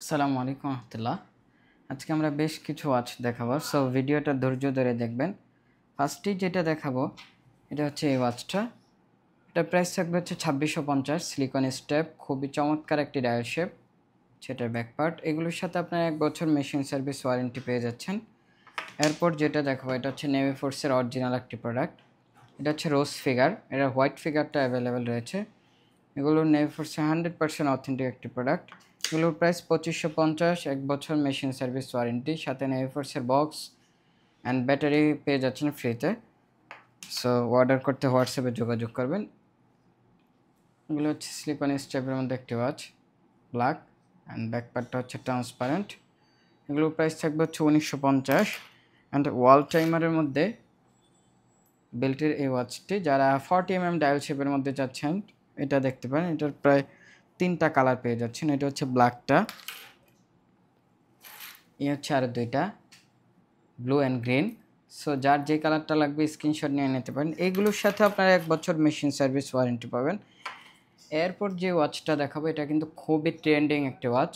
আসসালামু আলাইকুম রহমতুল্লাহ। আজকে আমরা বেশ কিছু ওয়াচ দেখাবো, সো ভিডিওটা ধৈর্য ধরে দেখবেন। ফার্স্টে যেটা দেখাবো এটা হচ্ছে এই ওয়াচটা। এটা প্রাইস থাকবে হচ্ছে 2650, সিলিকন স্টেপ, খুবই চমৎকার একটি ডায়াল শেপ, সেটার ব্যাক পার্ট। এগুলোর সাথে আপনার 1 বছর মেশিন সার্ভিস ওয়ারেন্টি পেয়ে যাচ্ছেন। এরপর যেটা দেখাবো এটা হচ্ছে নেভি ফোর্সের অরিজিনাল একটি প্রোডাক্ট। এটা হচ্ছে রোজ ফিগার, এটা হোয়াইট ফিগারটা অ্যাভেলেবেল রয়েছে। এগুলো নেভি ফোর্সের 100% অথেন্টিক একটি প্রোডাক্ট। এগুলোর প্রাইস 2550, 1 বছর মেশিন সার্ভিস ওয়ারেন্টি, সাথে নেভি ফোর্সের বক্স অ্যান্ড ব্যাটারি পেয়ে যাচ্ছেন ফ্রিতে। সো অর্ডার করতে হোয়াটসঅ্যাপে যোগাযোগ করবেন। এগুলো হচ্ছে সিলিকন স্টেপের মধ্যে একটি ওয়াচ, ব্ল্যাক অ্যান্ড ব্যাকপার্টটা হচ্ছে ট্রান্সপারেন্ট। এগুলোর প্রাইস থাকবে হচ্ছে 1950। অ্যান্ড ওয়াল টাইমারের মধ্যে বেল্টের এই ওয়াচটি, যারা 40mm ডায়াল শেপের মধ্যে চাচ্ছেন এটা দেখতে পারেন। এটার প্রায় 3টা কালার পেয়ে যাচ্ছেন। এটা হচ্ছে ব্ল্যাকটা, এই হচ্ছে আরও 2টা, ব্লু অ্যান্ড গ্রিন। সো যার যে কালারটা লাগবে স্ক্রিনশট নিয়ে নিতে পারেন। এইগুলোর সাথে আপনারা 1 বছর মেশিন সার্ভিস ওয়ারেন্টি পাবেন। এরপর যে ওয়াচটা দেখাবো এটা কিন্তু খুবই ট্রেন্ডিং একটি ওয়াচ।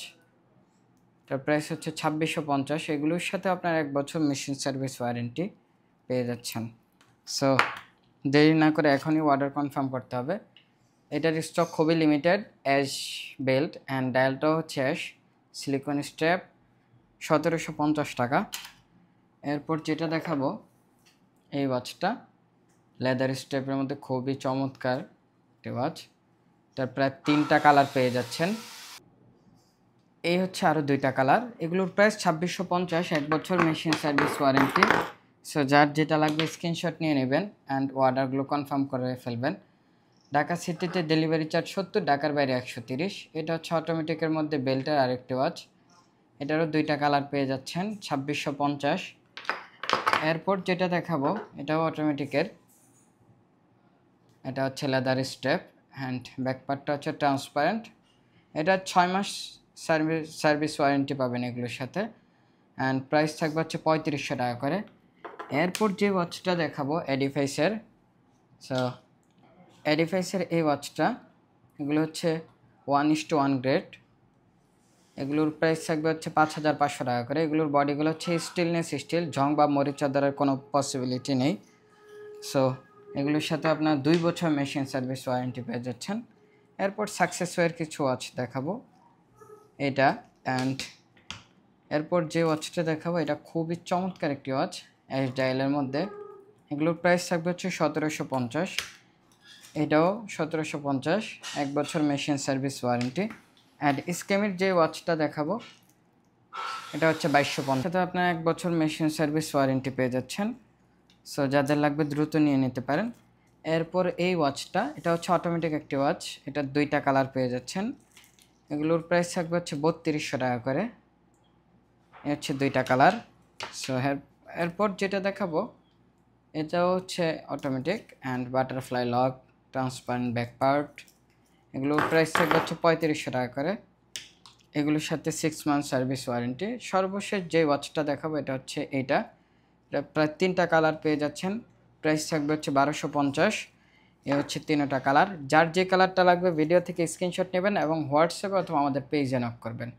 এটার প্রাইস হচ্ছে 2650। এগুলোর সাথে আপনার 1 বছর মেশিন সার্ভিস ওয়ারেন্টি পেয়ে যাচ্ছেন। সো দেরি না করে এখনই অর্ডার কনফার্ম করতে হবে। এটার স্টক খুবই লিমিটেড। অ্যাশ বেল্ট অ্যান্ড ডায়ালটাও হচ্ছে অ্যাশ, সিলিকন স্ট্র্যাপ, 1750 টাকা। এরপর যেটা দেখাবো এই ওয়াচটা, লেদার স্ট্র্যাপের মধ্যে খুবই চমৎকার একটি ওয়াচ। তার প্রায় 3টা কালার পেয়ে যাচ্ছেন। এই হচ্ছে আরও 2টা কালার। এগুলোর প্রাইস 2650, 1 বছর মেশিন সার্ভিস ওয়ারেন্টি। সো যার যেটা লাগবে স্ক্রিনশট নিয়ে নেবেন অ্যান্ড অর্ডারগুলো কনফার্ম করে ফেলবেন। ঢাকা সিটিতে ডেলিভারি চার্জ 70, ঢাকার বাইরে 130। এটা হচ্ছে অটোমেটিকের মধ্যে বেল্টের আরেকটি ওয়াচ। এটারও 2টা কালার পেয়ে যাচ্ছেন, 2650। এরপর যেটা দেখাবো এটাও অটোমেটিকের, এটা হচ্ছে লেদার স্টেপ অ্যান্ড ব্যাকপার্টটা হচ্ছে ট্রান্সপারেন্ট। এটা 6 মাস সার্ভিস ওয়ারেন্টি পাবেন এগুলোর সাথে। অ্যান্ড প্রাইস থাকবে হচ্ছে 3500 টাকা করে। এরপর যে ওয়াচটা দেখাবো এডিফাইসের, সো এডিফাইসের এই ওয়াচটা, এগুলো হচ্ছে 1:1 গ্রেড। এগুলোর প্রাইস থাকবে হচ্ছে 5500 টাকা করে। এগুলোর বডিগুলো হচ্ছে স্টিলনেস স্টিল, ঝং বা মরিচা দেওয়ার কোনো পসিবিলিটি নেই। সো এগুলোর সাথে আপনার 2 বছর মেশিন সার্ভিস ওয়ারেন্টি পেয়ে যাচ্ছেন। এরপর সাকসেসওয়ের কিছু ওয়াচ দেখাবো এটা। অ্যান্ড এরপর যে ওয়াচটা দেখাবো এটা খুবই চমৎকার একটি ওয়াচ, অ্যাশ ডায়ালের মধ্যে। এগুলোর প্রাইস থাকবে হচ্ছে 1750। এটাও 1750, 1 বছর মেশিন সার্ভিস ওয়ারেন্টি। অ্যান্ড স্ক্যামের যে ওয়াচটা দেখাবো এটা হচ্ছে 2250, তো আপনার 1 বছর মেশিন সার্ভিস ওয়ারেন্টি পেয়ে যাচ্ছেন। সো যাদের লাগবে দ্রুত নিয়ে নিতে পারেন। এরপর এই ওয়াচটা, এটা হচ্ছে অটোমেটিক একটি ওয়াচ, এটার 2টা কালার পেয়ে যাচ্ছেন। এগুলোর প্রাইস থাকবে হচ্ছে 3200 টাকা করে। এ হচ্ছে 2টা কালার। সো এরপর যেটা দেখাবো এটাও হচ্ছে automatic and butterfly lock, transparent back part. এগুলোর প্রাইস থাকবে হচ্ছে 3500 টাকা করে। এগুলোর সাথে 6 মান্থ সার্ভিস ওয়ারেন্টি। সর্বশেষ যে ওয়াচটা দেখাবো এটা হচ্ছে এটা প্রায় 3টা কালার পেয়ে যাচ্ছেন। প্রাইস থাকবে হচ্ছে 1250। এ হচ্ছে 3টা কালার। যার যে কালারটা লাগবে ভিডিও থেকে স্ক্রিনশট নেবেন এবং হোয়াটসঅ্যাপে অথবা আমাদের পেজে নক করবেন।